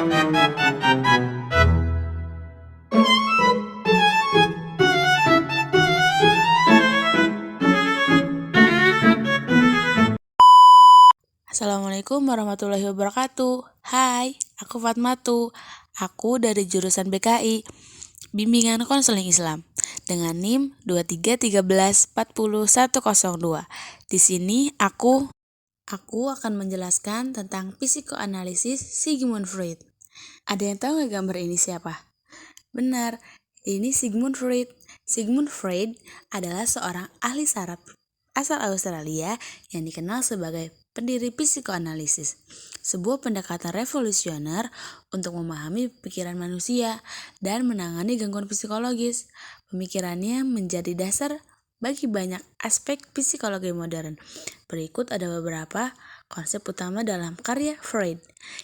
Assalamualaikum warahmatullahi wabarakatuh. Hai, aku Fatmatu. Aku dari jurusan BKI, Bimbingan Konseling Islam, dengan NIM 2313400102. Di sini aku akan menjelaskan tentang psikoanalisis Sigmund Freud. Ada yang tahu nggak gambar ini siapa? Benar, ini Sigmund Freud. Sigmund Freud adalah seorang ahli saraf asal Australia yang dikenal sebagai pendiri psikoanalisis, sebuah pendekatan revolusioner untuk memahami pikiran manusia dan menangani gangguan psikologis. Pemikirannya menjadi dasar bagi banyak aspek psikologi modern. Berikut ada beberapa konsep utama dalam karya Freud.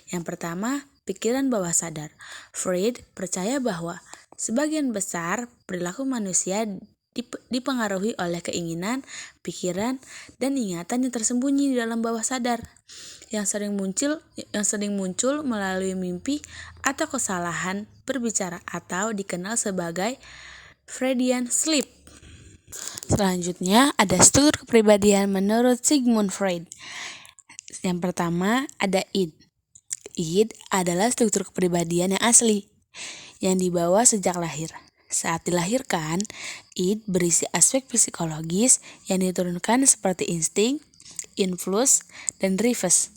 Yang pertama, pikiran bawah sadar. Freud percaya bahwa sebagian besar perilaku manusia dipengaruhi oleh keinginan, pikiran, dan ingatan yang tersembunyi di dalam bawah sadar, yang sering muncul melalui mimpi atau kesalahan berbicara atau dikenal sebagai Freudian sleep. Selanjutnya ada struktur kepribadian menurut Sigmund Freud. Yang pertama ada id. Id adalah struktur kepribadian yang asli, yang dibawa sejak lahir. Saat dilahirkan, id berisi aspek psikologis yang diturunkan seperti insting, influx, dan rifes.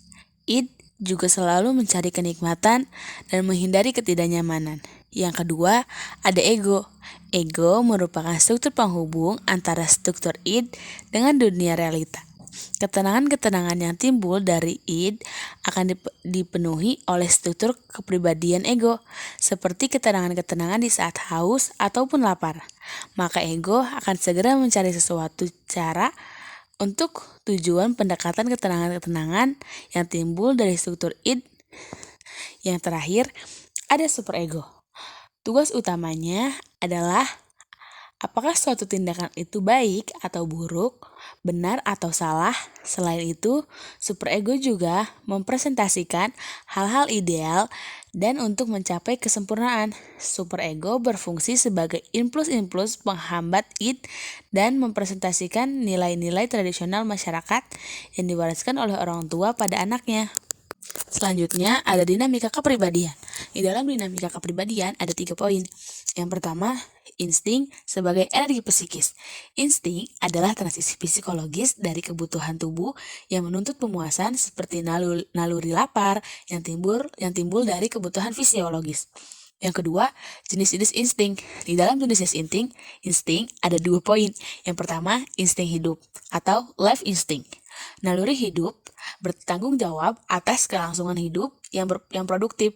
Id juga selalu mencari kenikmatan dan menghindari ketidaknyamanan. Yang kedua, ada ego. Ego merupakan struktur penghubung antara struktur id dengan dunia realita. Ketenangan-ketenangan yang timbul dari id akan dipenuhi oleh struktur kepribadian ego, seperti ketenangan-ketenangan di saat haus ataupun lapar. Maka ego akan segera mencari sesuatu cara untuk tujuan pendekatan ketenangan-ketenangan yang timbul dari struktur id. Yang terakhir, ada superego. Tugas utamanya adalah apakah suatu tindakan itu baik atau buruk, benar atau salah. Selain itu, superego juga mempresentasikan hal-hal ideal dan untuk mencapai kesempurnaan. Superego berfungsi sebagai impuls-impuls penghambat id dan mempresentasikan nilai-nilai tradisional masyarakat yang diwariskan oleh orang tua pada anaknya. Selanjutnya ada dinamika kepribadian. Di dalam dinamika kepribadian ada 3 poin. Yang pertama, insting sebagai energi psikis. Insting adalah transisi psikologis dari kebutuhan tubuh yang menuntut pemuasan seperti naluri lapar yang timbul dari kebutuhan fisiologis. Yang kedua, jenis-jenis insting. Di dalam jenis insting ada 2 poin. Yang pertama, insting hidup atau life instinct. Naluri hidup bertanggung jawab atas kelangsungan hidup yang produktif,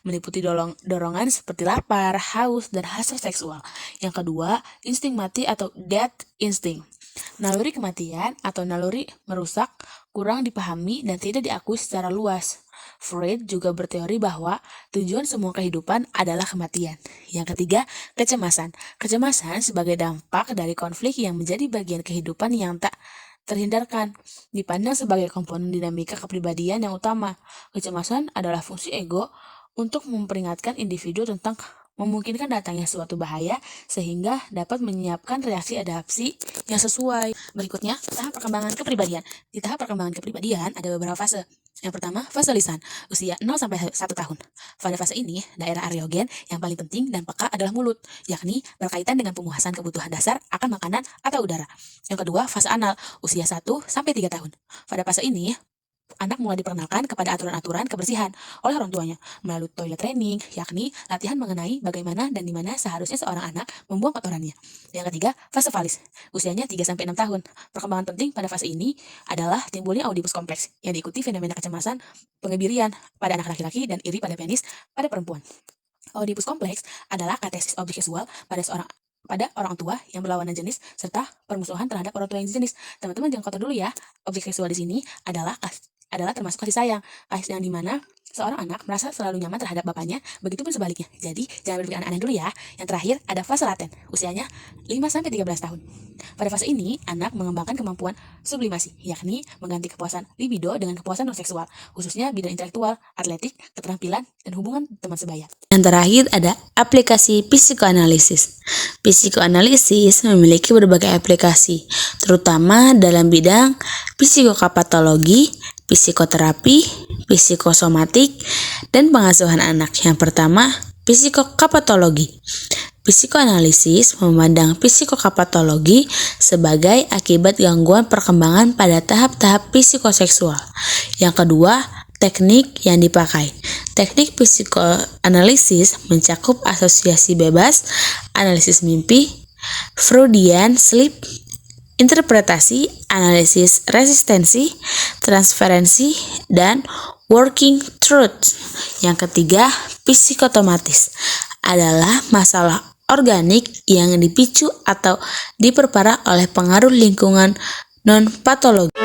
meliputi dorongan seperti lapar, haus, dan hasrat seksual. Yang kedua, insting mati atau death instinct. Naluri kematian atau naluri merusak kurang dipahami dan tidak diakui secara luas. Freud juga berteori bahwa tujuan semua kehidupan adalah kematian. Yang ketiga, kecemasan. Kecemasan sebagai dampak dari konflik yang menjadi bagian kehidupan yang tak terhindarkan, dipandang sebagai komponen dinamika kepribadian yang utama. Kecemasan adalah fungsi ego untuk memperingatkan individu tentang memungkinkan datangnya suatu bahaya sehingga dapat menyiapkan reaksi adaptasi yang sesuai. Berikutnya, tahap perkembangan kepribadian. Di tahap perkembangan kepribadian ada beberapa fase. Yang pertama, fase lisan, usia 0-1 tahun. Pada fase ini, daerah areogen yang paling penting dan peka adalah mulut, yakni berkaitan dengan pemuasan kebutuhan dasar akan makanan atau udara. Yang kedua, fase anal, usia 1-3 tahun. Pada fase ini, anak mulai diperkenalkan kepada aturan-aturan kebersihan oleh orang tuanya melalui toilet training, yakni latihan mengenai bagaimana dan di mana seharusnya seorang anak membuang kotorannya. Yang ketiga, fase falis, usianya 3-6 tahun. Perkembangan penting pada fase ini adalah timbulnya Oedipus kompleks yang diikuti fenomena kecemasan, pengebirian pada anak laki-laki dan iri pada penis pada perempuan. Oedipus kompleks adalah katesis objek seksual pada seorang pada orang tua yang berlawanan jenis serta permusuhan terhadap orang tua yang sejenis. Teman-teman jangan kotor dulu ya. Objek seksual di sini adalah termasuk kasih sayang di mana seorang anak merasa selalu nyaman terhadap bapaknya, begitupun sebaliknya. Jadi jangan berpikir aneh-aneh dulu ya. Yang terakhir ada fase laten, usianya 5-13 tahun. Pada fase ini, anak mengembangkan kemampuan sublimasi, yakni mengganti kepuasan libido dengan kepuasan non-seksual, khususnya bidang intelektual, atletik, keterampilan, dan hubungan teman sebaya. Yang terakhir ada aplikasi psikoanalisis. Psikoanalisis memiliki berbagai aplikasi, terutama dalam bidang psikopatologi, psikoterapi, psikosomatik, dan pengasuhan anak. Yang pertama, psikopatologi. Psikoanalisis memandang psikopatologi sebagai akibat gangguan perkembangan pada tahap-tahap psikoseksual. Yang kedua, teknik yang dipakai. Teknik psikoanalisis mencakup asosiasi bebas, analisis mimpi, Freudian sleep, interpretasi, analisis resistensi, transferensi, dan working truth. Yang ketiga, psikotomatis adalah masalah organik yang dipicu atau diperparah oleh pengaruh lingkungan non-patologi.